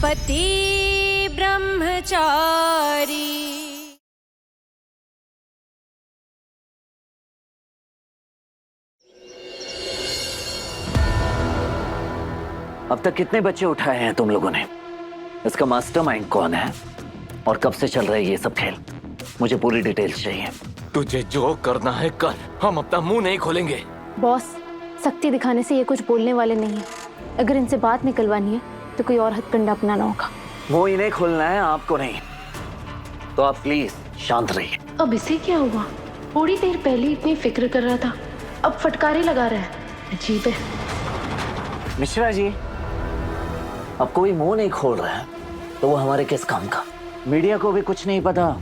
पति ब्रह्मचारी। अब तक कितने बच्चे उठाए हैं तुम लोगों ने? इसका मास्टरमाइंड कौन है और कब से चल रहा है ये सब खेल? मुझे पूरी डिटेल्स चाहिए। तुझे जो करना है कर, हम अपना मुंह नहीं खोलेंगे। बॉस, सख्ती दिखाने से ये कुछ बोलने वाले नहीं है। अगर इनसे बात निकलवानी है तो कोई और हथकंडा अपनाना होगा। वो इन्हें खोलना है, आपको नहीं। तो आप प्लीज शांत रहिए। अब इसे क्या हुआ? थोड़ी देर पहले इतनी फिक्र कर रहा था, अब फटकारे लगा रहा है। अजीब है। मिश्रा जी, अब कोई मुंह नहीं खोल रहा है तो वो हमारे किस काम का? मीडिया को भी कुछ नहीं पता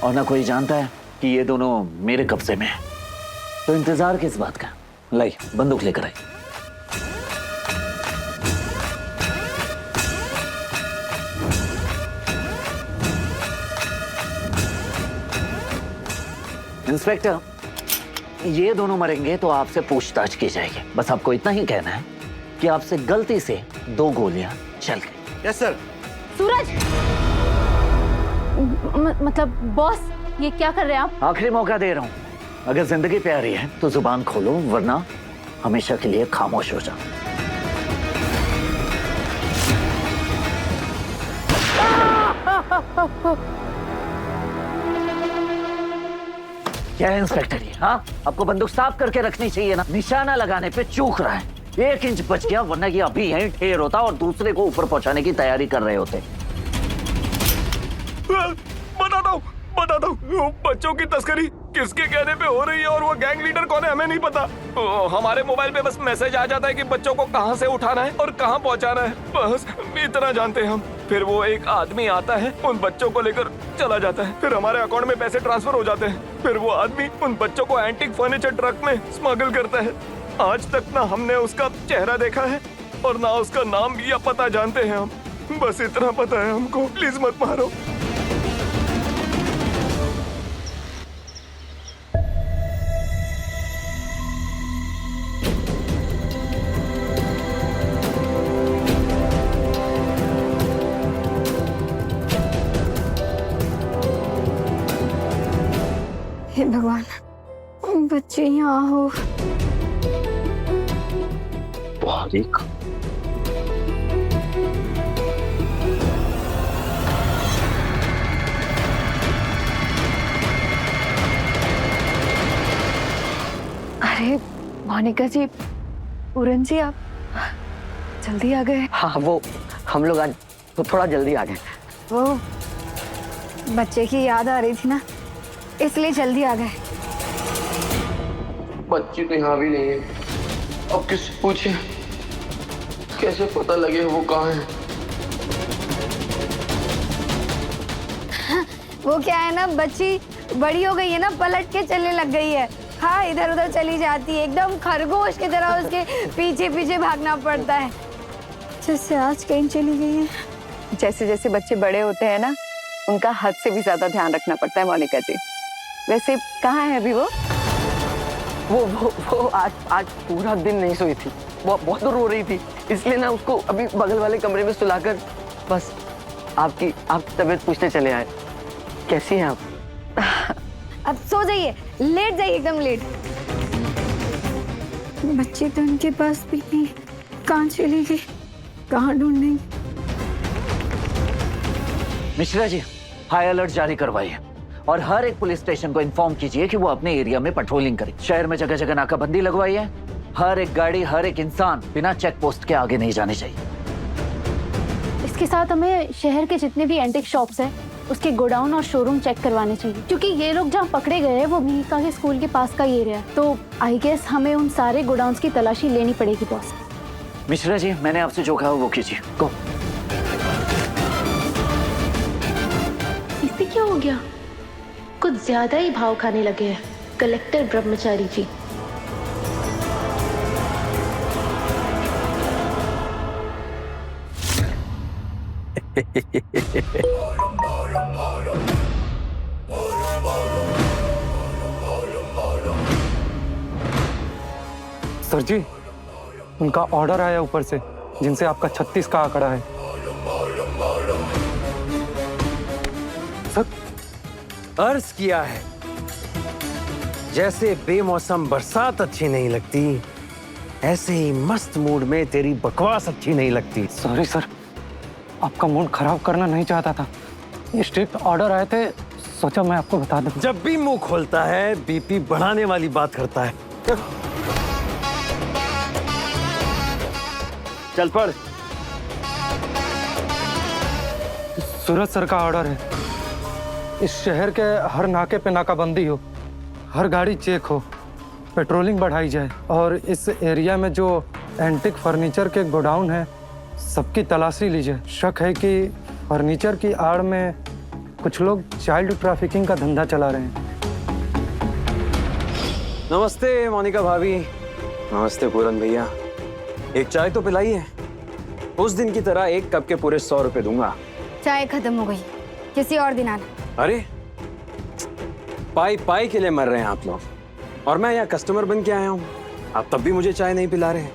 और ना कोई जानता है कि ये दोनों मेरे कब्जे में है। तो इंतजार किस बात का? लाई बंदूक लेकर आई। इंस्पेक्टर, ये दोनों मरेंगे तो आपसे पूछताछ की जाएगी। बस आपको इतना ही कहना है कि आपसे गलती से 2 गोलियां चल गई। Yes sir. सूरज, मतलब बॉस, ये क्या कर रहे हैं आप? आखिरी मौका दे रहा हूं। अगर जिंदगी प्यारी है तो जुबान खोलो, वरना हमेशा के लिए खामोश हो जाओ। क्या है इंस्पेक्टर ये? हाँ, आपको बंदूक साफ करके रखनी चाहिए ना। निशाना लगाने पे चूक रहा है। 1 इंच बच गया, वरना ये अभी यहीं ढेर होता और दूसरे को ऊपर पहुंचाने की तैयारी कर रहे होते। बताता हूँ, बच्चों की तस्करी किसके कहने पे हो रही है और वो गैंग लीडर कौन है हमें नहीं पता। हमारे मोबाइल पे बस मैसेज आ जाता है कि बच्चों को कहाँ से उठाना है और कहाँ पहुँचाना है, बस इतना जानते हैं हम। फिर वो एक आदमी आता है, उन बच्चों को लेकर चला जाता है, फिर हमारे अकाउंट में पैसे ट्रांसफर हो जाते हैं। फिर वो आदमी उन बच्चों को एंटीक फर्नीचर ट्रक में स्मगल करता है। आज तक ना हमने उसका चेहरा देखा है और ना उसका नाम या पता जानते हैं हम। बस इतना पता है हमको, प्लीज मत मारो। हे भगवान, बच्चे यहाँ हो। बारीक। अरे मोनिका जी, पूरन जी, आप जल्दी आ गए। हाँ, वो हम लोग आज तो थोड़ा जल्दी आ गए। वो बच्चे की याद आ रही थी ना, इसलिए जल्दी आ गए। बच्ची तो यहाँ भी नहीं है। अब किससे पूछे, कैसे पता लगे वो कहाँ है? वो क्या है ना, बच्ची बड़ी हो गई है ना, पलट के चलने लग गई है। हाँ, इधर उधर चली जाती है, एकदम खरगोश की तरह उसके पीछे पीछे भागना पड़ता है। जैसे आज कहीं चली गई है। जैसे जैसे बच्चे बड़े होते हैं ना, उनका हद से भी ज्यादा ध्यान रखना पड़ता है मोनिका जी। वैसे कहाँ है अभी वो आज पूरा दिन नहीं सोई थी। वो बहुत रो रही थी, इसलिए ना उसको अभी बगल वाले कमरे में सुलाकर बस आपकी तबीयत पूछने चले आए। कैसी हैं आप? अब सो जाइए, लेट जाइए, एकदम लेट। बच्ची तो उनके पास भी नहीं, कहाँ चली गई, कहाँ ढूंढेंगे? मिश्रा जी, हाई अलर्ट जारी करवाइए और हर एक पुलिस स्टेशन को इन्फॉर्म कीजिए कि वो अपने एरिया में पेट्रोलिंग करे। शहर में जगह जगह नाकाबंदी लगवाइए। हर एक गाड़ी, हर एक इंसान बिना चेक पोस्ट के आगे नहीं जाने चाहिए। इसके साथ हमें शहर के जितने भी एंटिक शॉप्स हैं, उसके गोडाउन और शोरूम चेक करवाने चाहिए, क्योंकि ये लोग जहाँ पकड़े गए हैं वो मिहिका के स्कूल के पास का ही एरिया है। तो आई गेस हमें उन सारे गोडाउन्स की तलाशी लेनी पड़ेगी बॉस। मिश्रा जी, मैंने आपसे जो कहा वो कीजिए। गो। इसे क्या हो गया? कुछ ज्यादा ही भाव खाने लगे हैं कलेक्टर ब्रह्मचारी जी। सर जी, उनका ऑर्डर आया ऊपर से, जिनसे आपका 36 का आंकड़ा है। अर्ज किया है, जैसे बेमौसम बरसात अच्छी नहीं लगती, ऐसे ही मस्त मूड में तेरी बकवास अच्छी नहीं लगती। सॉरी सर, आपका मूड खराब करना नहीं चाहता था। ये स्ट्रिक्ट ऑर्डर आए थे, सोचा मैं आपको बता दूं। जब भी मुंह खोलता है बीपी बढ़ाने वाली बात करता है। चल पढ़। सूरज सर का ऑर्डर है, इस शहर के हर नाके पे नाकाबंदी हो, हर गाड़ी चेक हो, पेट्रोलिंग बढ़ाई जाए और इस एरिया में जो एंटिक फर्नीचर के गोडाउन है सबकी तलाशी ली जाए। शक है कि फर्नीचर की आड़ में कुछ लोग चाइल्ड ट्रैफिकिंग का धंधा चला रहे हैं। नमस्ते मोनिका भाभी। नमस्ते पूरन भैया। एक चाय तो पिलाइए। उस दिन की तरह एक कप के पूरे 100 रुपए दूंगा। चाय खत्म हो गई, किसी और दिन आना। अरे पाई पाई के लिए मर रहे हैं आप लोग, और मैं यहाँ कस्टमर बन के आया हूँ। आप तब भी मुझे चाय नहीं पिला रहे।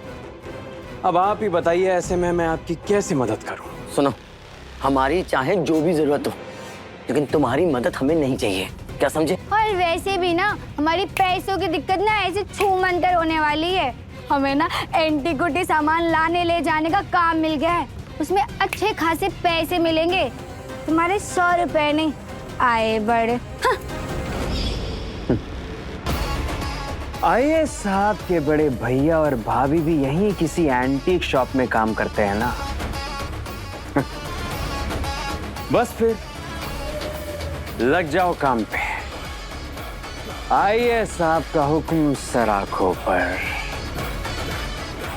अब आप ही बताइए, ऐसे में मैं आपकी कैसे मदद करूँ? सुनो, हमारी चाहे जो भी जरूरत हो, लेकिन तुम्हारी मदद हमें नहीं चाहिए, क्या समझे? और वैसे भी ना हमारी पैसों की दिक्कत ना ऐसे छूमंतर कर होने वाली है। हमें ना एंटीक्विटी सामान लाने ले जाने का काम मिल गया है, उसमें अच्छे खासे पैसे मिलेंगे। तुम्हारे 100 रुपए नहीं आए बड़े। आईएएस साहब के बड़े भैया और भाभी भी यहीं किसी एंटीक शॉप में काम करते हैं ना। बस फिर लग जाओ काम पे। आईएएस साहब का हुक्म सराखों पर।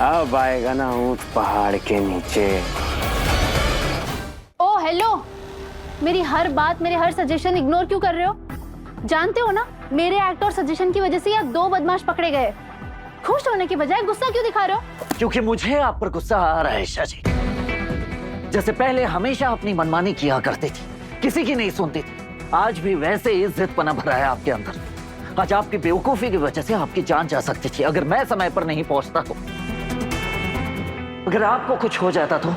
अब आएगा ना ऊंट पहाड़ के नीचे। ओ हेलो, मेरी हर बात, मेरे हर सजेशन इग्नोर क्यों कर रहे हो? जानते हो ना, मेरे एक्ट और सजेशन की वजह से यहाँ 2 बदमाश पकड़े गए। खुश होने की बजाय गुस्सा क्यों दिखा रहे हो? क्योंकि मुझे आप पर गुस्सा आ रहा है ईशा जी। जैसे पहले हमेशा अपनी मनमानी किया करती थी, किसी की नहीं सुनती थी, आज भी वैसे ही जिद्दपना भरा है आपके अंदर। आज आपकी बेवकूफी की वजह से आपकी जान जा सकती थी अगर मैं समय पर नहीं पहुंचता तो। अगर आपको कुछ हो जाता तो।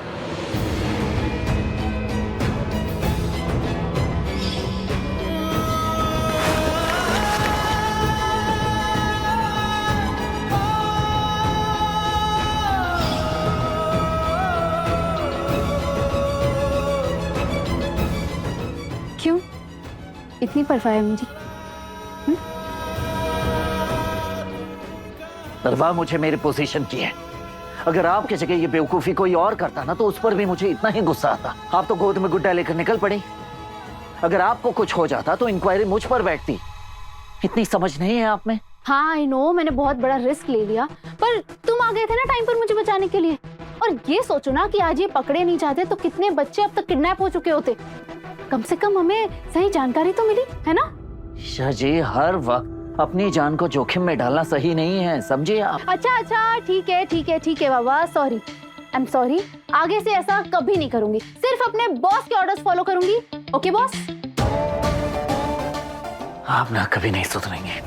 क्यों इतनी परवाह है मुझे? परवाह मुझे मेरी पोजीशन की है। अगर आपकी जगह ये बेवकूफी कोई और करता ना तो उस पर भी मुझे इतना ही गुस्सा आता। आप तो गोद में गुड्डा लेकर निकल पड़ी। अगर आपको कुछ हो जाता तो इंक्वायरी मुझ पर बैठती। इतनी समझ नहीं है आप में? हाँ आई नो, मैंने बहुत बड़ा रिस्क ले लिया, पर तुम आ गए थे ना टाइम पर मुझे बचाने के लिए। और ये सोचो ना कि आज ये पकड़े नहीं जाते तो कितने बच्चे अब तक किडनैप हो चुके होते। कम से कम हमें सही जानकारी तो मिली है ना? ईशा जी, हर वक्त अपनी जान को जोखिम में डालना सही नहीं है, समझिए आप। अच्छा ठीक है बाबा, सॉरी, आई एम सॉरी। आगे से ऐसा कभी नहीं करूंगी, सिर्फ अपने बॉस के ऑर्डर्स फॉलो करूंगी। Okay boss? आप ना कभी नहीं सुधरेंगे।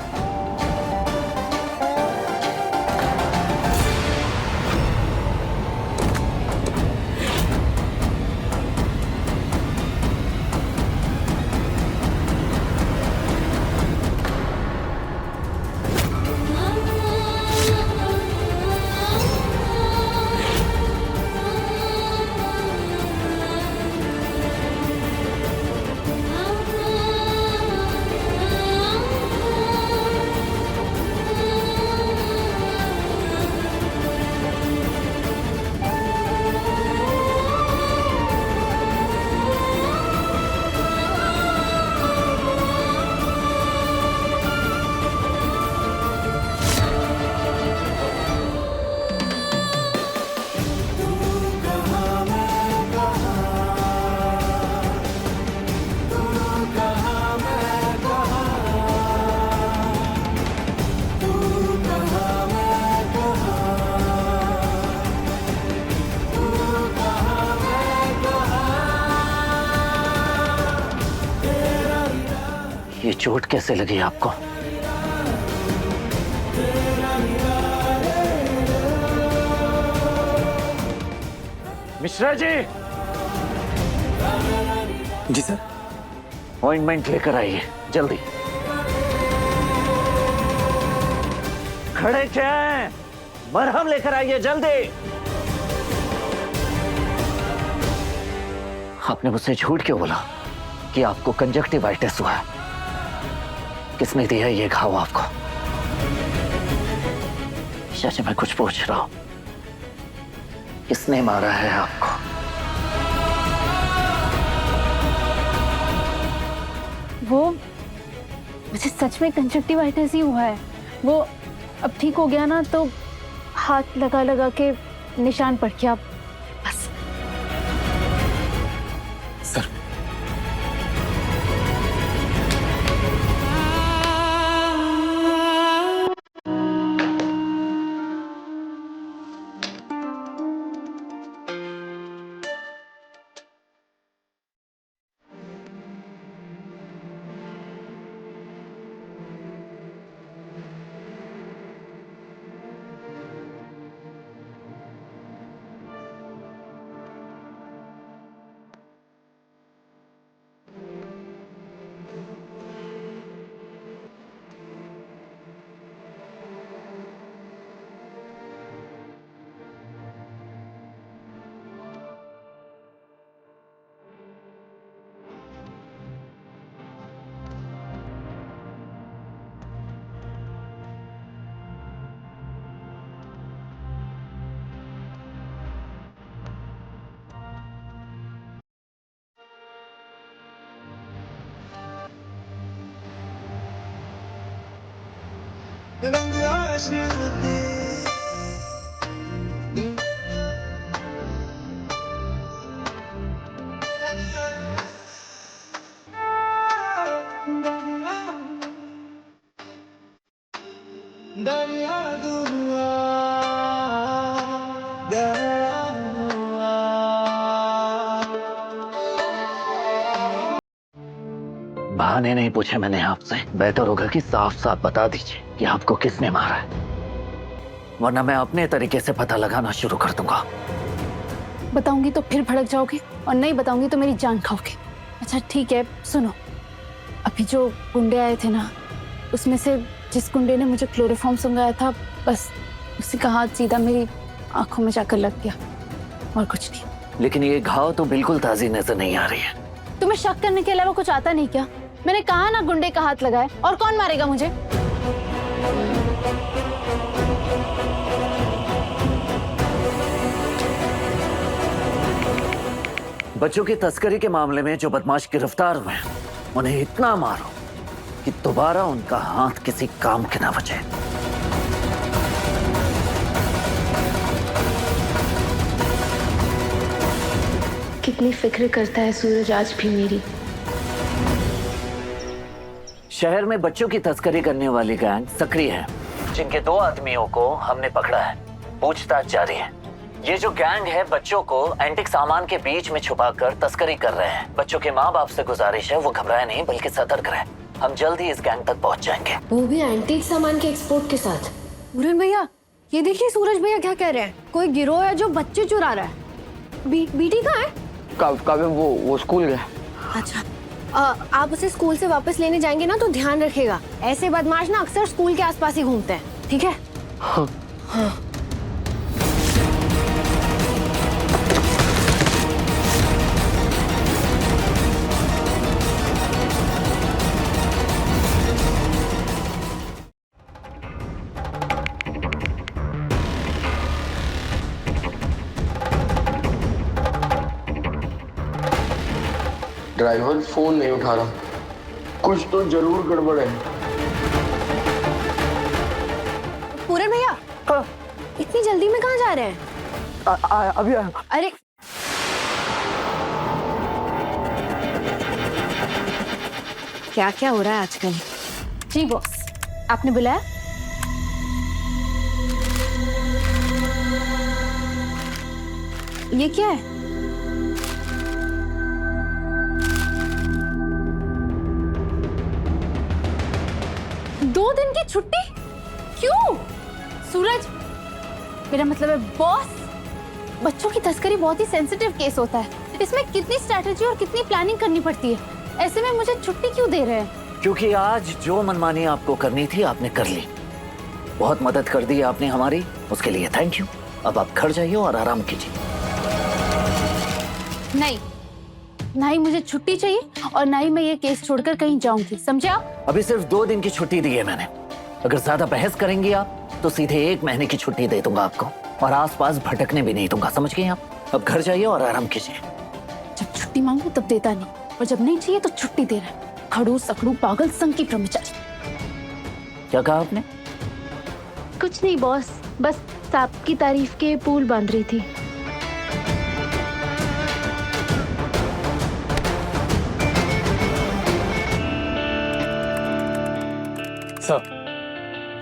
ये चोट कैसे लगी आपको? मिश्रा जी। जी सर। ऑइंटमेंट लेकर आइए जल्दी। खड़े क्या हैं? मरहम लेकर आइए जल्दी। आपने मुझसे झूठ क्यों बोला कि आपको कंजक्टिवाइटिस हुआ है? किसने दिया ये घाव आपको? चाचा मैं कुछ पूछ रहा हूं, किसने मारा है आपको? वो मुझे सच में कंजक्टिवाइटिस ही हुआ है। वो अब ठीक हो गया ना तो हाथ लगा लगा के निशान पड़ गया बस। सर बहाने नहीं पूछे मैंने आपसे। बेहतर होगा कि साफ साफ बता दीजिए कि आपको किसने मारा है, वरना मैं अपने तरीके से पता लगाना शुरू कर दूंगा। बताऊंगी तो फिर भड़क जाओगे और नहीं बताऊंगी तो मेरी जान खाओगे। अच्छा ठीक है सुनो, अभी जो गुंडे आए थे ना, उसमें से जिस गुंडे ने मुझे क्लोरोफॉर्म सुंघाया था, बस उसी का हाथ सीधा मेरी आंखों में जाकर लग गया और कुछ नहीं। लेकिन ये घाव तो बिल्कुल ताजी नजर नहीं आ रही है। तुम्हें शक करने के अलावा कुछ आता नहीं क्या? मैंने कहा ना गुंडे का हाथ लगाए, और कौन मारेगा मुझे? बच्चों की तस्करी के मामले में जो बदमाश गिरफ्तार हुए हैं, उन्हें इतना मारो कि दोबारा उनका हाथ किसी काम के ना बचे। कितनी फिक्र करता है सूरज आज भी मेरी। शहर में बच्चों की तस्करी करने वाली गैंग सक्रिय है, जिनके 2 आदमियों को हमने पकड़ा है। पूछताछ जारी है। ये जो गैंग है बच्चों को एंटिक सामान के बीच में छुपाकर तस्करी कर रहे हैं। बच्चों के माँ बाप से गुजारिश है वो घबराए नहीं बल्कि सतर्क रहे। हम जल्द ही इस गैंग तक पहुंच जाएंगे। वो भी एंटीक सामान के एक्सपोर्ट के साथ। मुरन भैया ये देखिए सूरज भैया क्या कह रहे हैं, कोई गिरोह है जो बच्चे चुरा रहा है। बीटी कहाँ है? काव्य वो स्कूल गया। अच्छा आप उसे स्कूल से वापस लेने जाएंगे ना तो ध्यान रखिएगा, ऐसे बदमाश ना अक्सर स्कूल के आसपास ही घूमते हैं, ठीक है? हाँ। हाँ। ड्राइवर फोन नहीं उठा रहा, कुछ तो जरूर गड़बड़ है। पूरन भैया इतनी जल्दी में कहाँ जा रहे हैं? अभी आया। अरे क्या क्या हो रहा है आजकल? जी बॉस, आपने बुलाया? ये क्या है? दो दिन की छुट्टी क्यों? सूरज, मेरा मतलब है बॉस, बच्चों की तस्करी बहुत ही सेंसिटिव केस होता है। इसमें कितनी स्ट्रैटेजी और कितनी प्लानिंग करनी पड़ती है। ऐसे में मुझे छुट्टी क्यों दे रहे हैं? क्योंकि आज जो मनमानी आपको करनी थी आपने कर ली। बहुत मदद कर दी आपने हमारी, उसके लिए थैंक यू। अब आप घर जाइए और आराम कीजिए। नहीं, ना ही मुझे छुट्टी चाहिए और ना ही मैं ये केस छोड़कर कहीं जाऊंगी, समझे आप? अभी सिर्फ 2 दिन की छुट्टी दी है मैंने। अगर ज्यादा बहस करेंगी आप तो सीधे 1 महीने की छुट्टी दे दूंगा आपको, और आसपास भटकने भी नहीं दूंगा, समझ गए आप? अब घर जाइए और आराम कीजिए। जब छुट्टी मांगू तब देता नहीं, और जब नहीं चाहिए तो छुट्टी दे रहा है। खड़ूस अकड़ू पागल संघ की ब्रह्मचारी। क्या कहा आपने? कुछ नहीं बॉस, बस सांप की तारीफ के पुल बांध रही थी।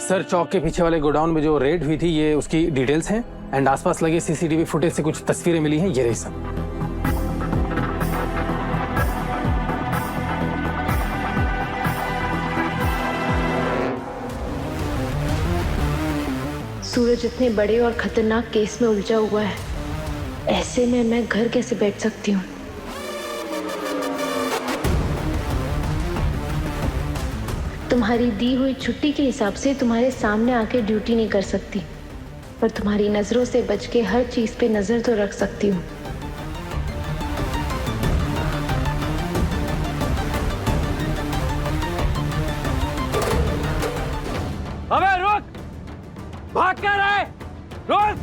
सर चौक के पीछे वाले गोडाउन में जो रेड हुई थी, ये उसकी डिटेल्स हैं एंड आसपास लगे सीसीटीवी फुटेज से कुछ तस्वीरें मिली हैं, ये रही सब। सूरज इतने बड़े और खतरनाक केस में उलझा हुआ है, ऐसे में मैं घर कैसे बैठ सकती हूँ? तुम्हारी दी हुई छुट्टी के हिसाब से तुम्हारे सामने आके ड्यूटी नहीं कर सकती, पर तुम्हारी नजरों से बच के हर चीज पे नजर तो रख सकती हूँ। अबे रुक! भाग क्या रहा है? रुक!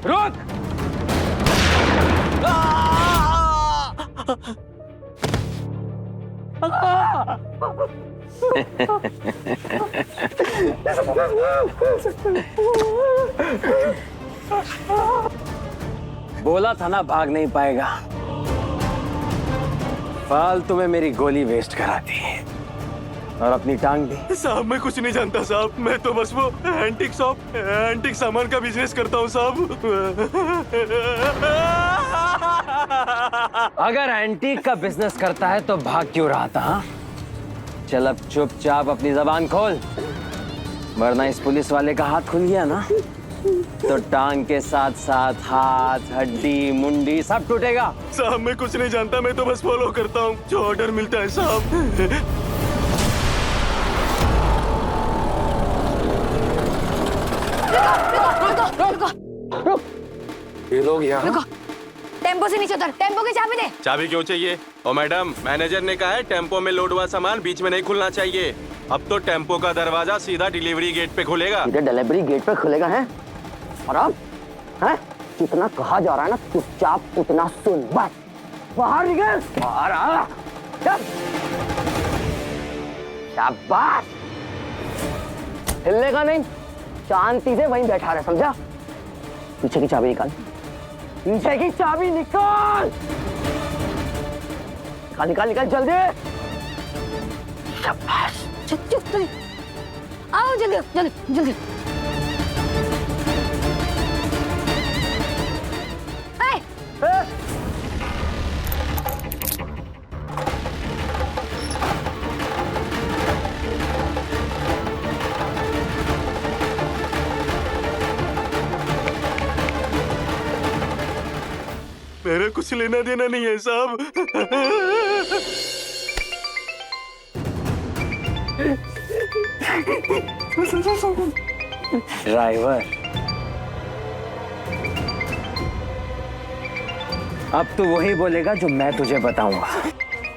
रुक! बोला था ना भाग नहीं पाएगा। फालतू में मेरी गोली वेस्ट करा दी और अपनी टांग भी। साहब मैं कुछ नहीं जानता साहब, मैं तो बस वो एंटीक शॉप, एंटीक सामान का बिजनेस करता हूँ साहब। अगर एंटीक का बिजनेस करता है तो भाग क्यों रहा था? हाँ? चल अब चुपचाप अपनी जबान खोल, वरना इस पुलिस वाले का हाथ खुल गया ना तो टांग के साथ साथ हाथ, हड्डी, मुंडी सब टूटेगा। साहब मैं कुछ नहीं जानता, मैं तो बस फॉलो करता हूँ जो ऑर्डर मिलता है साहब। रुको, ये लोग यहाँ टेम्पो से नीचे उतर, टेम्पो की चाबी दे। चाबी क्यों चाहिए? ओ मैडम, मैनेजर ने कहा है टेम्पो में लोड हुआ सामान बीच में नहीं खुलना चाहिए। अब तो टेम्पो का दरवाजा सीधा डिलीवरी गेट पे खुलेगा। सीधे डिलीवरी गेट पे खुलेगा है? और अब है जितना कहा जा रहा है ना चुपचाप उतना सुन, बस बाहर निकल, बाहर आ। चल शाबाश, हिलने का नहीं, शांति से वहीं बैठा रहे, समझा? पीछे की चाबी निकाल, पीछे की चाबी निकाल, निकाल निकाल निकाल जल्दी। शाबाश, जल्दी आओ, जल्दी जल्दी जल्दी। मेरा कुछ लेना देना नहीं है साहब। ड्राइवर, अब तू वही बोलेगा जो मैं तुझे बताऊंगा।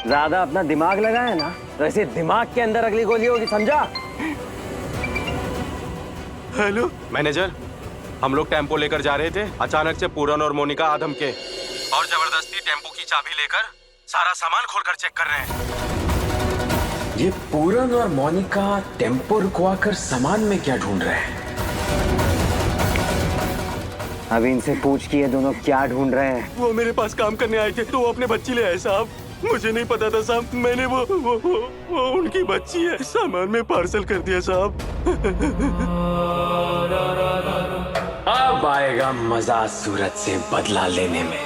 ज्यादा अपना दिमाग लगाया ना तो ऐसे दिमाग के अंदर अगली गोली होगी, समझा? हेलो मैनेजर, हम लोग टेम्पो लेकर जा रहे थे, अचानक से पूरन और मोनिका आधम के और जबरदस्ती टेम्पो की चाबी लेकर सारा सामान खोलकर चेक कर रहे हैं। ये पूरन और मोनिका टेम्पो रुकवा कर सामान में क्या ढूंढ रहे हैं? अभी इनसे पूछ कि ये दोनों क्या ढूंढ रहे हैं। वो मेरे पास काम करने आए थे तो वो अपने बच्ची ले आए साहब। मुझे नहीं पता था साहब, मैंने वो उनकी बच्ची है सामान में पार्सल कर दिया साहब। अब आएगा मजा सूरज से बदला लेने में।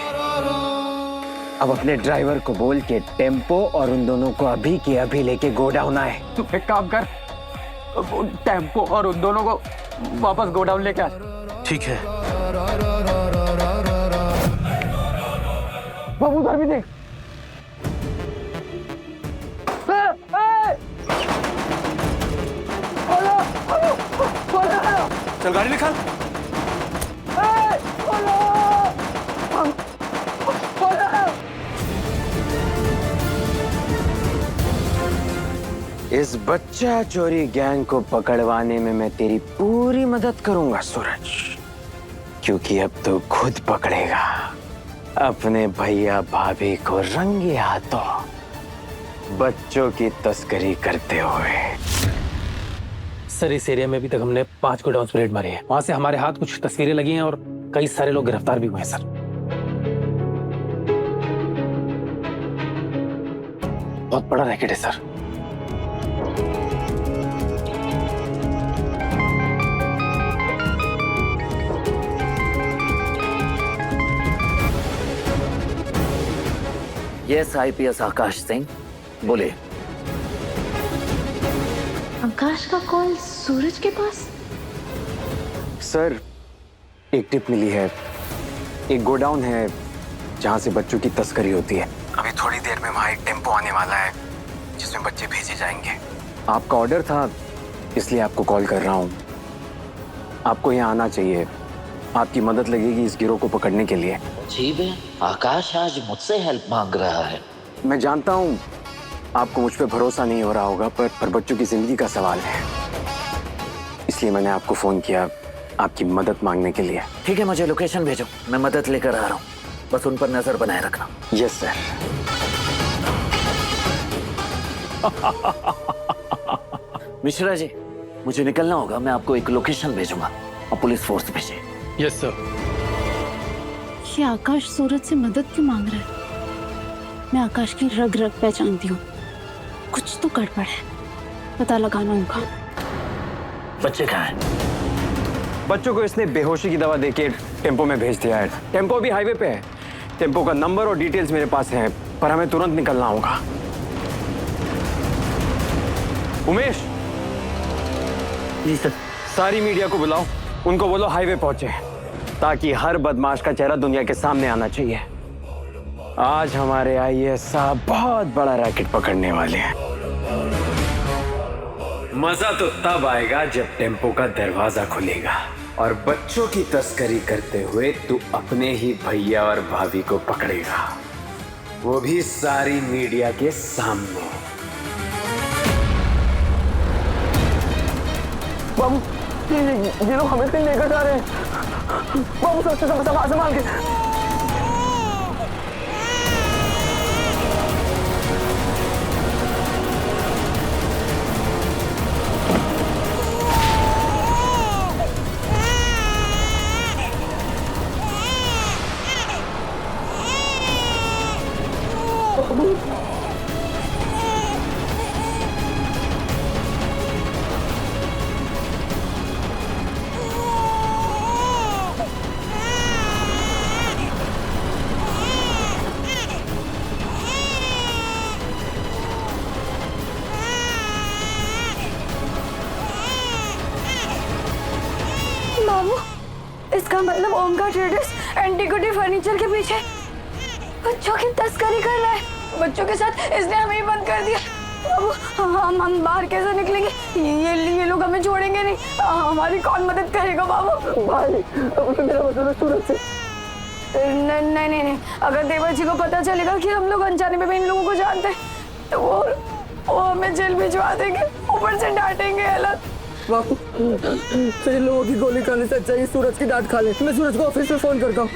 अब अपने ड्राइवर को बोल के टेम्पो और उन दोनों को अभी के अभी लेके गोडाउन आए। तू एक काम कर, टेम्पो और उन दोनों को वापस गोडाउन लेके आ। ठीक है। बाबू उधर भी देख, चल गाड़ी निकाल। इस बच्चा चोरी गैंग को पकड़वाने में मैं तेरी पूरी मदद करूंगा सूरज, क्योंकि अब तो खुद पकड़ेगा अपने भैया भाभी को रंगे हाथों बच्चों की तस्करी करते हुए। सर इस एरिया में अभी तक हमने 5 गोडाउन पर रेड मारी है। वहां से हमारे हाथ कुछ तस्वीरें लगी हैं और कई सारे लोग गिरफ्तार भी हुए हैं सर। बहुत बड़ा रैकेट है sir. Yes IPS Akash Singh, बोले। आकाश का कॉल सूरज के पास? सर एक टिप मिली है, एक गोडाउन है जहां से बच्चों की तस्करी होती है। अभी थोड़ी देर में वहां एक टेम्पो आने वाला है जिसमें बच्चे भेजे जाएंगे। आपका ऑर्डर था इसलिए आपको कॉल कर रहा हूं। आपको यहाँ आना चाहिए, आपकी मदद लगेगी इस गिरोह को पकड़ने के लिए। अजीब है, आकाश आज मुझसे हेल्प मांग रहा है। मैं जानता हूँ आपको मुझ पे भरोसा नहीं हो रहा होगा, पर बच्चों की जिंदगी का सवाल है, इसलिए मैंने आपको फोन किया आपकी मदद मांगने के लिए। ठीक है, मुझे लोकेशन भेजो, मैं मदद लेकर आ रहा हूँ, बस उन पर नजर बनाए रखना। Yes sir. मिश्रा जी, मुझे निकलना होगा, मैं आपको एक लोकेशन भेजूंगा, आप पुलिस फोर्स भेजिए। Yes sir. ये आकाश सूरज से मदद क्यों मांग रहा है? मैं आकाश की रग रग पहचानती हूँ, कुछ तो गड़बड़ है, पता लगाना होगा। बच्चे कहाँ हैं? बच्चों को इसने बेहोशी की दवा देके टेम्पो में भेज दिया है। टेम्पो भी हाईवे पे है। टेम्पो का नंबर और डिटेल्स मेरे पास हैं, पर हमें तुरंत निकलना होगा। उमेश। जी सर। सारी मीडिया को बुलाओ, उनको बोलो हाईवे पहुंचे, ताकि हर बदमाश का चेहरा दुनिया के सामने आना चाहिए। आज हमारे आईएएस साहब बहुत बड़ा रैकेट पकड़ने वाले हैं। मजा तो तब आएगा जब टेम्पो का दरवाजा खुलेगा और बच्चों की तस्करी करते हुए तू अपने ही भैया और भाभी को पकड़ेगा, वो भी सारी मीडिया के सामने। बाबू ये लोग हमें कहीं लेकर जा रहे हैं। बाबू संभाल के। बाबू, इसका मतलब ओमकार ट्रेडर्स एंटीक्विटी फर्नीचर के पीछे बच्चों की तस्करी कर रहा है। बच्चों के साथ इसने हमें ही बंद कर दिया। बाबू हम बाहर कैसे निकलेंगे? ये लोग हमें छोड़ेंगे नहीं। हमारी कौन मदद करेगा बाबू? भाई मेरा मतलब सूरज से। नहीं, अगर देवर जी को पता चलेगा कि हम लोग अनजाने में भी इन लोगों को जानते हैं तो वो हमें जेल भिजवा देंगे, ऊपर से डांटेंगे अलग। बापू तेरे लोगों की गोली खाने से अच्छा ही सूरज की डांट खा ले। मैं सूरज को ऑफिस में फोन करता हूँ।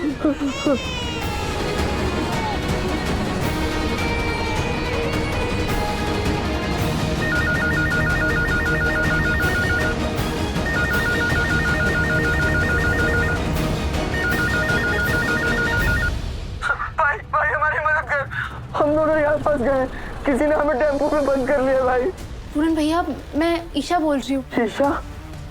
भाई हमारी मदद कर, हम दोनों यहाँ फंस गए, किसी ने हमें टेम्पो में बंद कर लिया। भाई पूरन भैया, मैं ईशा बोल रही हूँ। ईशा?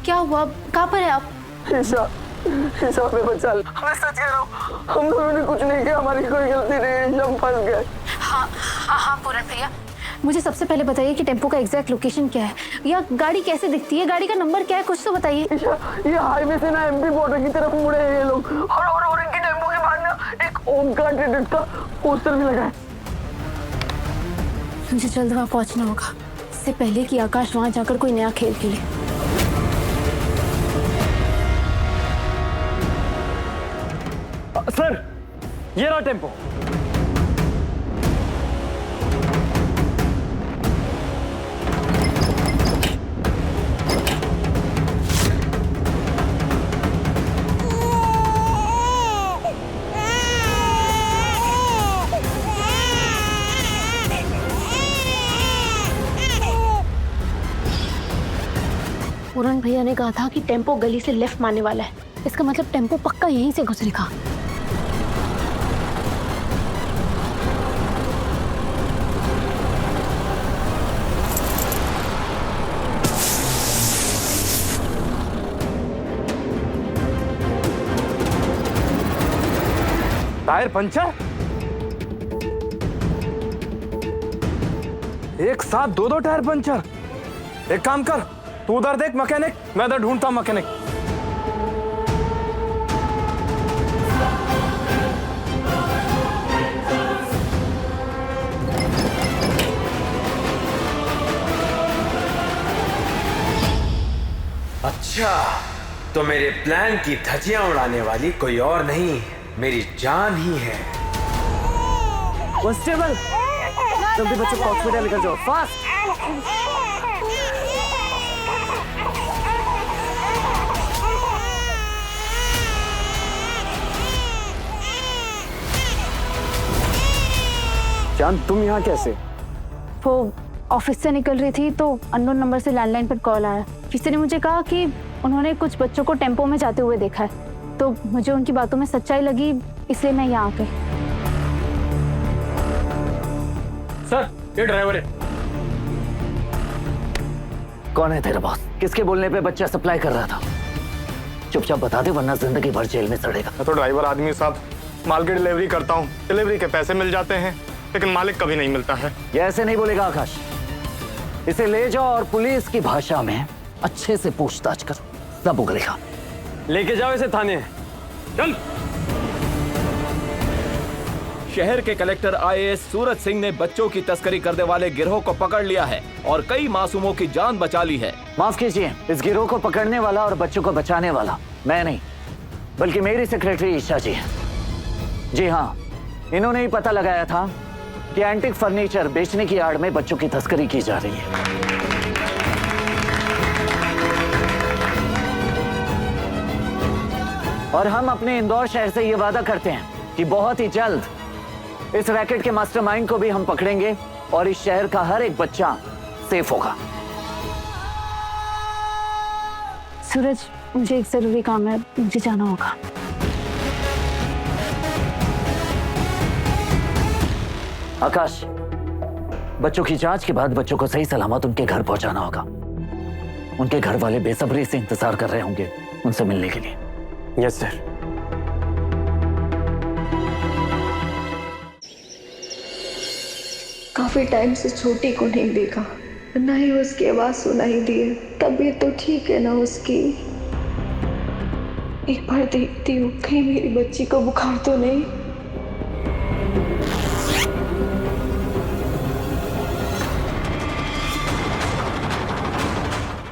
क्या हुआ, कहाँ पर है आप? ईशा हमें बचा ले। मैं सच कह रहा हूँ, हम दोनों ने कुछ नहीं किया, हमारी कोई गलती नहीं है, हम फंस गए। हाँ पूरन भैया, मुझे सबसे पहले बताइए कि टेम्पो का एग्जैक्ट लोकेशन क्या है, या गाड़ी कैसे दिखती है, गाड़ी का नंबर क्या है, कुछ तो बताइए। ये हाईवे से ना एमपी बॉर्डर की तरफ मुड़े हैं ये लोग, और इनकी टेम्पो के बाद ना एक ओमकार ट्रेडर्स का पोस्टर भी लगा है। मुझे जल्द वहाँ पहुँचना होगा, इससे पहले कि आकाश वहाँ जाकर कोई नया खेल खेले। सर, ये रहा टेम्पो। पूरन भैया ने कहा था कि टेम्पो गली से लेफ्ट मारने वाला है। इसका मतलब टेम्पो पक्का यहीं से गुजरेगा। Tyre puncture? एक साथ दो दो टायर पंचर? एक काम कर, तू उधर देख मैकेनिक, मैं इधर ढूंढता हूं मैकेनिक। अच्छा, तो मेरे प्लान की धज्जियां उड़ाने वाली कोई और नहीं, मेरी जान ही है। कांस्टेबल, जल्दी बच्चों को हॉस्पिटल लेकर जाओ, फास्ट। जान, तुम यहाँ कैसे? वो ऑफिस से निकल रही थी तो अननोन नंबर से लैंडलाइन पर कॉल आया। किसी ने मुझे कहा कि उन्होंने कुछ बच्चों को टेम्पो में जाते हुए देखा है, तो मुझे उनकी बातों में सच्चाई लगी, इसलिए मैं यहाँ आ गई। सर, ये ड्राइवर है। कौन है तेरा बॉस? किसके बोलने पे बच्चा सप्लाई कर रहा था? चुपचाप बता दे, वरना जिंदगी भर जेल में सड़ेगा। मैं तो ड्राइवर आदमी साहब, माल की डिलीवरी करता हूँ। डिलीवरी के पैसे मिल जाते हैं, लेकिन मालिक कभी नहीं मिलता है। ये ऐसे नहीं बोलेगा आकाश। इसे ले जाओ और पुलिस की भाषा में अच्छे से पूछताछ करो, सब उगलेगा। लेके जाओ इसे थाने। चल। शहर के कलेक्टर आईएएस सूरज सिंह ने बच्चों की तस्करी करने वाले गिरोह को पकड़ लिया है और कई मासूमों की जान बचा ली है। माफ कीजिए, इस गिरोह को पकड़ने वाला और बच्चों को बचाने वाला मैं नहीं, बल्कि मेरी सेक्रेटरी ईशा जी है। जी हाँ, इन्होंने ही पता लगाया था कि एंटीक फर्नीचर बेचने की आड़ में बच्चों की तस्करी की जा रही है। और हम अपने इंदौर शहर से ये वादा करते हैं कि बहुत ही जल्द इस रैकेट के मास्टरमाइंड को भी हम पकड़ेंगे और इस शहर का हर एक बच्चा सेफ होगा। सूरज, मुझे एक जरूरी काम है, मुझे जाना होगा। आकाश, बच्चों की जांच के बाद बच्चों को सही सलामत उनके घर पहुंचाना होगा। उनके घर वाले बेसब्री से इंतजार कर रहे होंगे उनसे मिलने के लिए। Yes sir. काफी टाइम से छोटी को नहीं देखा, ना ही उसकी आवाज सुनाई दी है। तबीयत तो ठीक है ना उसकी? एक बार देखती हूँ कहीं मेरी बच्ची को बुखार तो नहीं।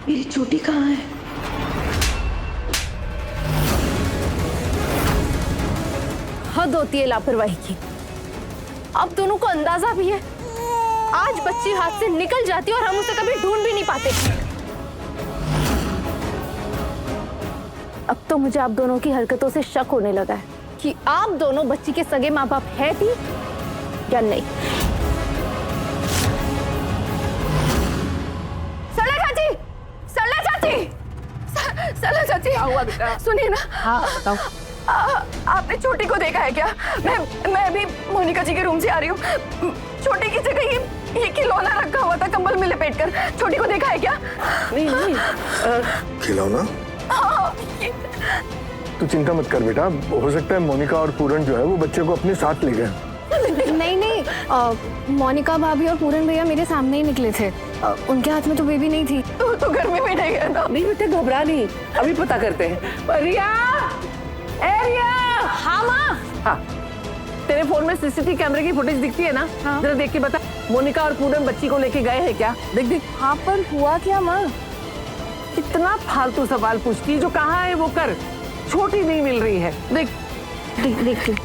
मेरी छोटी कहाँ है? हद होती है लापरवाही की। अब दोनों को अंदाजा भी है, आज बच्ची हाथ से निकल जाती और हम उसे कभी ढूंढ भी नहीं पाते। अब तो मुझे आप दोनों की हरकतों से शक होने लगा है कि आप दोनों बच्ची के सगे माँ बाप है भी या नहीं। सरला चाची, सरला चाची, सरला चाची, क्या हुआ बेटा? सुनिए ना। हाँ बताओ। आपने छोटी को देखा है क्या? मैं अभी मोनिका जी के रूम से आ रही हूँ। छोटी की जगह ये खिलौना रखा हुआ था कंबल में लपेट कर। छोटी को देखा है क्या? नहीं। खिलौना? हाँ। तू चिंता मत कर बेटा, हो सकता है मोनिका और पूरन जो है वो बच्चे को अपने साथ ले गए। नहीं, मोनिका भाभी और पूरन भैया मेरे सामने ही निकले थे। उनके हाथ में तो बेबी नहीं थी। तो घर में बैठे गया था। नहीं बेटे, घबरा नहीं, अभी पता करते हैं। रिया, रिया। हाँ माँ। हाँ, तेरे फोन में सीसीटीवी कैमरे की फुटेज दिखती है ना? हाँ। जरा देख के बता, मोनिका और पूरन बच्ची को लेके गए हैं क्या? देख देख। हाँ, पर हुआ क्या माँ? इतना फालतू सवाल पूछती, जो कहाँ है वो कर। छोटी नहीं मिल रही है, देख देखती हूँ।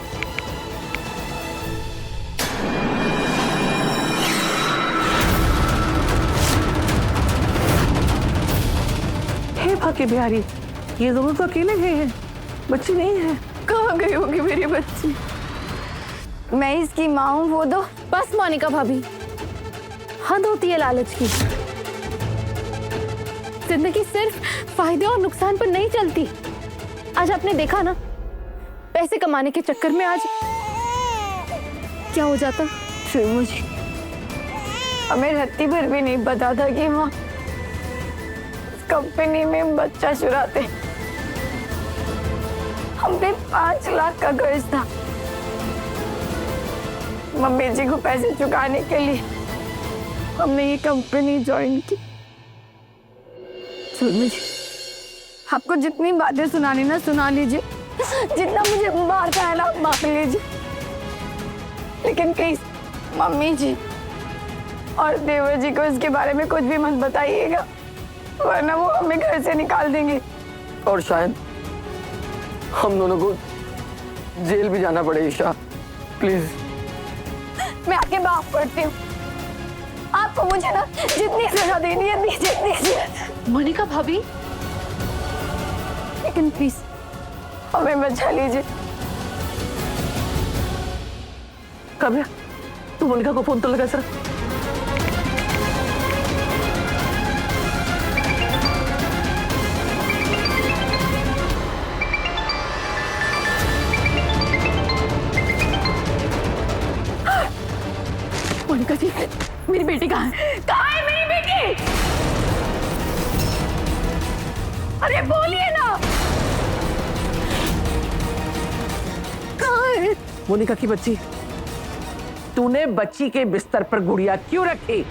हे भाग्य बिहारी, ये दोनों तो अकेले गए हैं, बच्ची नहीं है। कहाँ गई होगी मेरी बच्ची? मैं इसकी माँ हूँ, वो दो। बस मोनिका भाभी, हद होती है लालच की। जिंदगी सिर्फ फायदे और नुकसान पर नहीं चलती। आज आपने देखा ना, पैसे कमाने के चक्कर में आज क्या हो जाता। फिर मुझे हमें रत्ती भर भी नहीं पता था कि वहाँ कंपनी में बच्चा चुराते। हम पे 5 लाख का कर्ज था। मम्मी जी को पैसे चुकाने के लिए हमने ये कंपनी ज्वाइन की। सुनिए जी, आपको जितनी बातें सुनानी ना सुना लीजिए, जितना मुझे मारता है ना मार लीजिए, लेकिन प्लीज मम्मी जी और देवर जी को इसके बारे में कुछ भी मत बताइएगा, वरना वो हमें घर से निकाल देंगे। और शायद हम दोनों को जेल भी जाना पड़े। ईशा प्लीज। मैं आपके माफ करती हूँ। आपको मुझे ना जितनी सजा देनी है दीजिए। मोनिका भाभी, लेकिन प्लीज हमें बचा लीजिए। काव्या, तू मोनिका को फोन तो लगा सर। मोनिका जी, मेरी बेटी कहाँ है? कहाँ है मेरी बेटी? अरे बोलिए ना, कहाँ है? मोनिका की बच्ची, तूने बच्ची के बिस्तर पर गुड़िया क्यों रखी?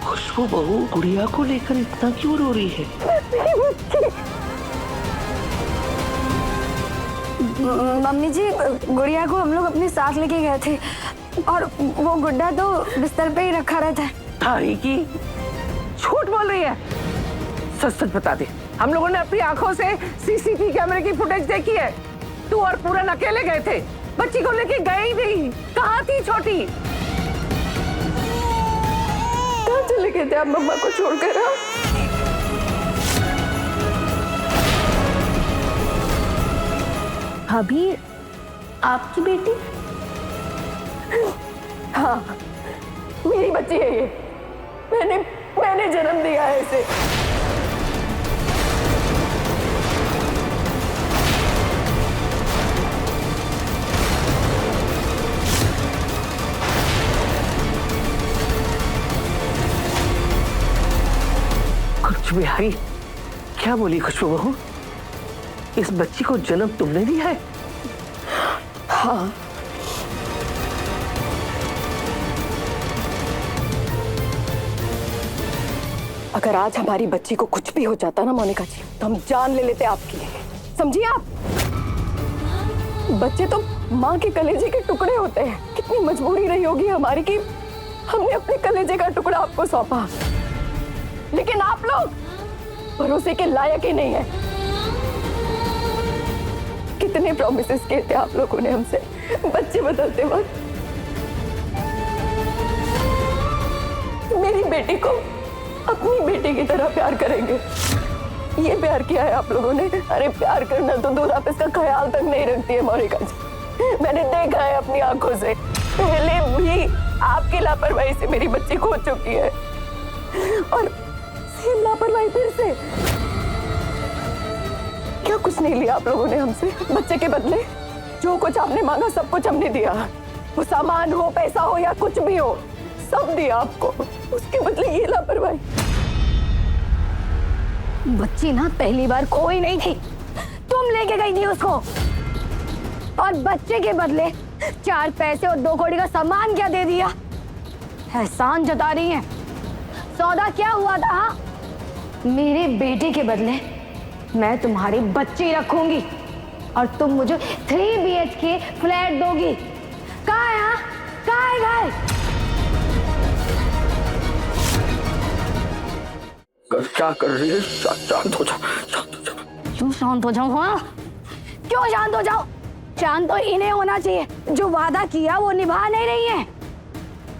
खुशबू बहू गुड़िया को लेकर इतना क्यों रो रही है? मम्मी जी, गुड़िया को हम लोग अपने साथ लेके गए थे और वो गुड्डा तो बिस्तर पे ही रखा रहता है। तारी की झूठ बोल रही है। सच सच बता दे, हम लोगों ने अपनी आंखों से सीसीटीवी कैमरे की फुटेज देखी है। तू और पूरन अकेले गए थे, बच्ची को लेके गए ही नहीं। कहाँ थी छोटी? कहाँ चले गए थे आप मम्मा को छोड़कर? भाभी, आपकी बेटी? हाँ, मेरी बच्ची है ये। मैंने जन्म दिया है इसे। खुशबू बिहारी, क्या बोली खुशबू बहू? इस बच्ची को जन्म तुमने दिया है? हाँ। अगर आज हमारी बच्ची को कुछ भी हो जाता ना मोनिका जी, तो हम जान ले लेते आपकी। समझिए आप, बच्चे तो माँ के कलेजे के टुकड़े होते हैं। कितनी मजबूरी रही होगी हमारी कि हमने अपने कलेजे का टुकड़ा आपको सौंपा, लेकिन आप लोग भरोसे के लायक ही नहीं है। कितने प्रॉमिसेस किए थे आप लोगों ने हमसे बच्चे बदलते वक्त। मेरी बेटी को अपनी बेटी की तरह प्यार करेंगे, ये प्यार किया है आप लोगों ने। अरे प्यार करना तो दूर, आप इसका ख्याल तक नहीं रखती है मोनिका जी। मैंने देखा है अपनी आंखों से, पहले भी आपकी लापरवाही से मेरी बच्ची खो चुकी है और सेम लापरवाही फिर से। क्या कुछ नहीं लिया आप लोगों ने हमसे बच्चे के बदले? जो कुछ आपने मांगा सब कुछ हमने दिया। वो सामान हो, पैसा हो या कुछ भी हो, सब दिया आपको। उसके बदले ये लापरवाही। बच्ची ना पहली बार कोई नहीं थी, तुम लेके गई थी उसको, और बच्चे के बदले 4 पैसे और 2 कौड़ी का सामान क्या दे दिया। एहसान जता रही है। सौदा क्या हुआ था? मेरे बेटे के बदले मैं तुम्हारी बच्ची रखूंगी और तुम मुझे 3 BHK फ्लैट दोगी। कहाँ है? हाँ? कहाँ है घर? क्या कर रही है? शांत हो जा, शांत हो जा। क्यों शांत हो जाऊं? हाँ, क्यों शांत हो जाऊं? शांत तो इन्हें होना चाहिए जो वादा किया वो निभा नहीं रही है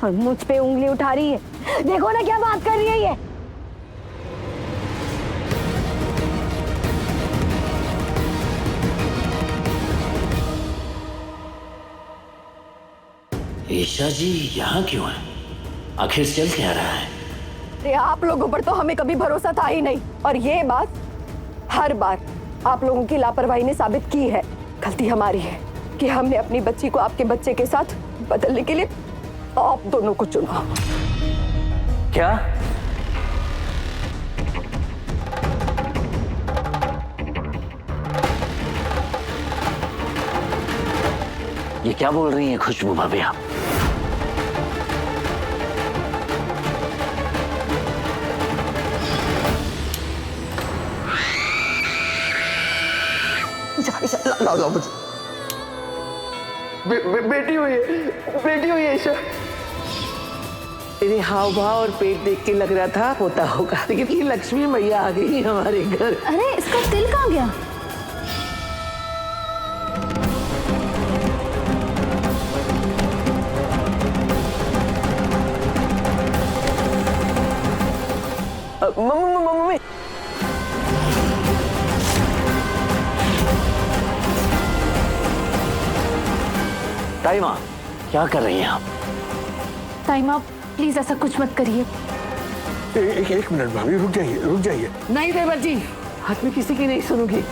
और मुझ पे उंगली उठा रही है। देखो ना क्या बात कर रही है ये। ईशा जी यहाँ क्यों है? आखिर चल क्या रहा है? अरे आप लोगों पर तो हमें कभी भरोसा था ही नहीं और ये बात हर बार आप लोगों की लापरवाही ने साबित की है। गलती हमारी है कि हमने अपनी बच्ची को आपके बच्चे के साथ बदलने के लिए आप दोनों को चुना। क्या? ये क्या बोल रही हैं खुशबू भाभी आप? लाओ मुझे। बेटी हुई है ईशा। तेरे हाव भाव और पेट देख के लग रहा था होता होगा, लेकिन ये लक्ष्मी मैया आ गई हमारे घर। अरे इसका तिल कहाँ गया? मम्मी ताईमा क्या कर रही हैं आप? ताईमा प्लीज ऐसा कुछ मत करिए। एक मिनट भाभी, रुक जाइए। नहीं देवर जी, हाथ में किसी की नहीं सुनूंगी।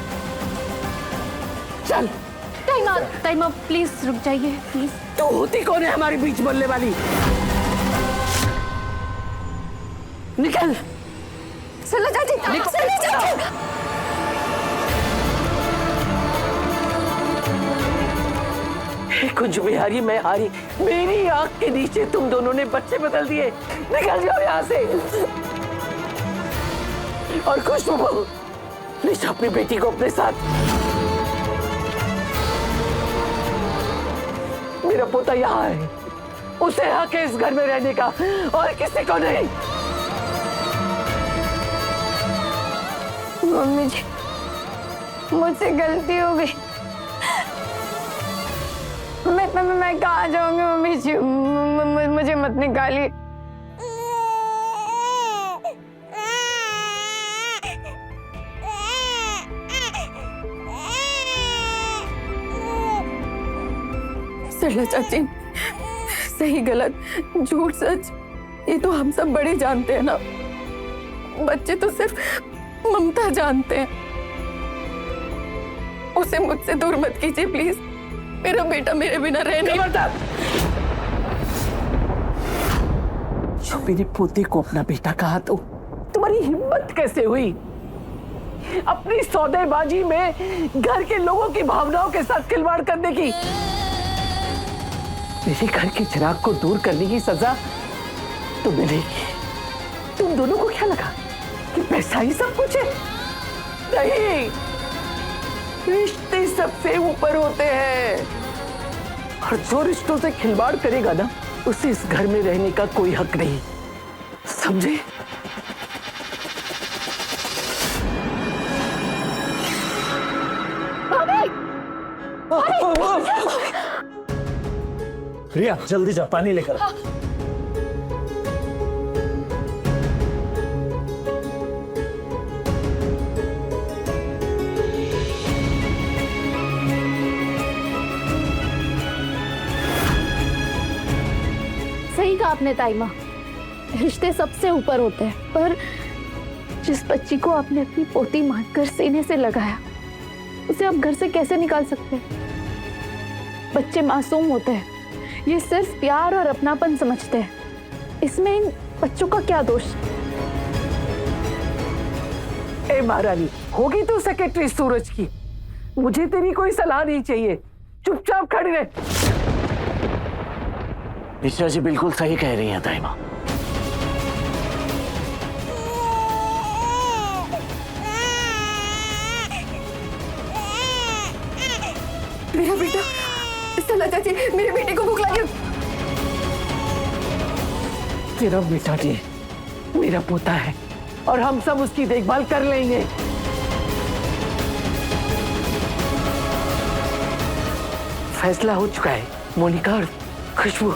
चल। ताईमा प्लीज रुक जाइए प्लीज। तू होती कौन है हमारे बीच बोलने वाली? निकल। चलो चाची, चलो चाची। कुछ भी हारी मैं हारी, मेरी आंख के नीचे तुम दोनों ने बच्चे बदल दिए। निकल जाओ यहाँ से। और खुशबू ले जाओ अपनी बेटी को अपने साथ। मेरा पोता यहाँ है, उसे हक है इस घर में रहने का और किसी को नहीं। मम्मी जी मुझसे गलती हो गई। मैं कहाँ जाऊंगी मम्मी जी? मुझे मत निकालिए। सरला चाची, सही गलत, झूठ सच, ये तो हम सब बड़े जानते हैं ना। बच्चे तो सिर्फ ममता जानते हैं। उसे मुझसे दूर मत कीजिए प्लीज। मेरा बेटा मेरे बिना रह नहीं पाता। जो मेरे पोते को अपना बेटा कहा तो तुम्हारी हिम्मत कैसे हुई? अपनी सौदेबाजी में घर के लोगों की भावनाओं के साथ खिलवाड़ करने की। मेरे घर के चिराग को दूर करने की सजा तो मिलेगी। तुम दोनों को क्या लगा कि पैसा ही सब कुछ है? नहीं, रिश्ते सबसे ऊपर होते हैं और जो रिश्तों से खिलवाड़ करेगा ना, उसे इस घर में रहने का कोई हक नहीं, समझे? रिया जल्दी जा, पानी लेकर। सही कहा आपने ताईमा, रिश्ते सबसे ऊपर होते हैं, पर जिस बच्ची को आपने अपनी पोती मानकर सीने से लगाया, उसे आप घर से कैसे निकाल सकते हैं? बच्चे मासूम होते हैं, ये सिर्फ प्यार और अपनापन समझते हैं। इसमें इन बच्चों का क्या दोष? ए महारानी, होगी तू सेक्रेटरी सूरज की, मुझे तेरी कोई सलाह नहीं चाहिए, चुपचाप खड़ी रह। मिश्रा जी बिल्कुल सही कह रही हैं ताईमा। मेरा बेटा, सला चाची, मेरे बेटे को भूख लगी। तेरा बेटा जी मेरा पोता है और हम सब उसकी देखभाल कर लेंगे। फैसला हो चुका है, मोनिका और खुशबू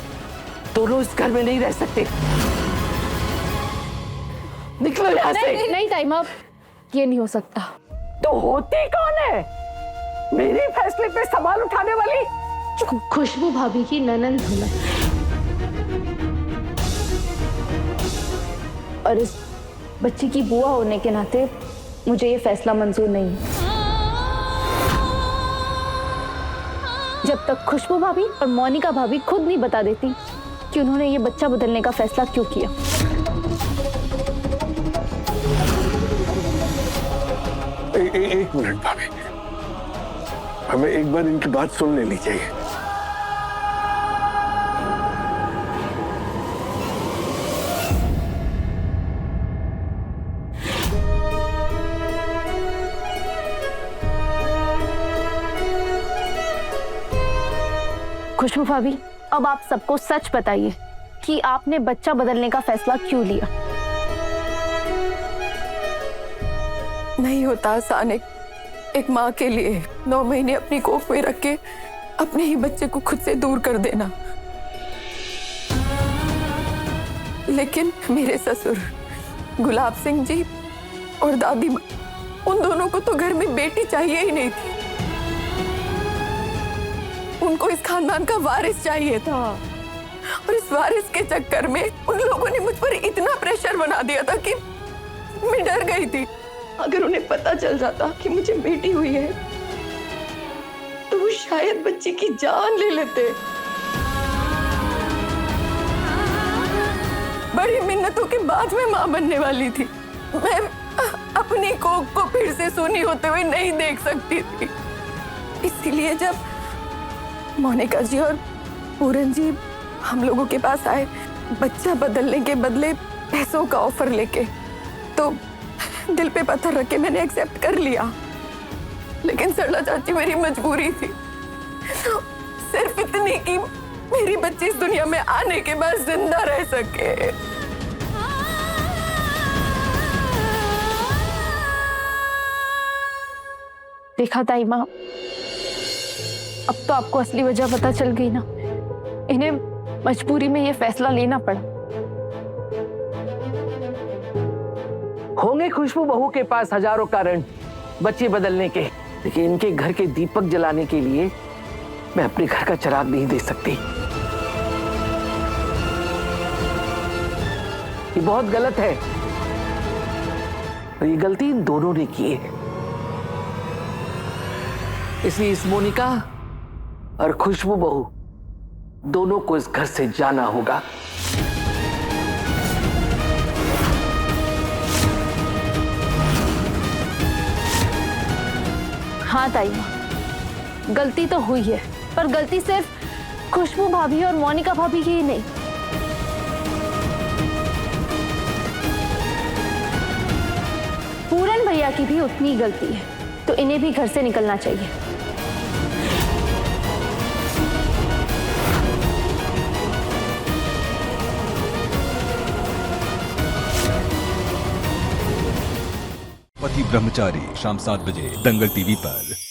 दोनों इस घर में नहीं रह सकते। निकलो यहाँ से। नहीं ताईमा, ये नहीं हो सकता। तो होती कौन है? मेरे फैसले पे सवाल उठाने वाली? खुशबू भाभी की ननंद हूँ मैं, और इस बच्ची की बुआ होने के नाते मुझे ये फैसला मंजूर नहीं है। जब तक खुशबू भाभी और मोनिका भाभी खुद नहीं बता देती कि उन्होंने ये बच्चा बदलने का फैसला क्यों किया। एक मिनट भाभी, हमें एक बार इनकी बात सुन लेनी चाहिए। खुशबू भाभी, अब आप सबको सच बताइए कि आपने बच्चा बदलने का फैसला क्यों लिया। नहीं होता आसान एक माँ के लिए 9 महीने अपनी कोख में रख के अपने ही बच्चे को खुद से दूर कर देना। लेकिन मेरे ससुर गुलाब सिंह जी और दादी माँ, उन दोनों को तो घर में बेटी चाहिए ही नहीं थी। उनको इस खानदान का वारिस चाहिए था, और इस वारिस के चक्कर में उन लोगों ने मुझ पर इतना प्रेशर बना दिया था कि मैं डर गई थी। अगर उन्हें पता चल जाता कि मुझे बेटी हुई है तो वो शायद बच्चे की जान ले लेते। बड़ी मिन्नतों के बाद मैं मां बनने वाली थी। मैं अपनी कोख को फिर से सूनी होते हुए नहीं देख सकती थी। इसीलिए जब मोनिका जी और पूरन जी हम लोगों के पास आए बच्चा बदलने के बदले पैसों का ऑफर लेके, तो दिल पे पत्थर रख के मैंने एक्सेप्ट कर लिया। लेकिन सरला चाची मेरी मजबूरी थी, सिर्फ इतनी कि मेरी बच्ची इस दुनिया में आने के बाद जिंदा रह सके। देखा ताई माँ, अब तो आपको असली वजह पता चल गई ना। इन्हें मजबूरी में ये फैसला लेना पड़ा। होंगे खुशबू बहू के पास हजारों कारण बच्चे बदलने के, लेकिन इनके घर के दीपक जलाने के लिए मैं अपने घर का चिराग नहीं दे सकती। ये बहुत गलत है और ये गलती इन दोनों ने की है। इसलिए इस मोनिका और खुशबू बहू दोनों को इस घर से जाना होगा। हाँ ताई माँ, गलती तो हुई है, पर गलती सिर्फ खुशबू भाभी और मोनिका भाभी की ही नहीं। पूरन भैया की भी उतनी गलती है, तो इन्हें भी घर से निकलना चाहिए। पति ब्रह्मचारी शाम 7 बजे दंगल टीवी पर।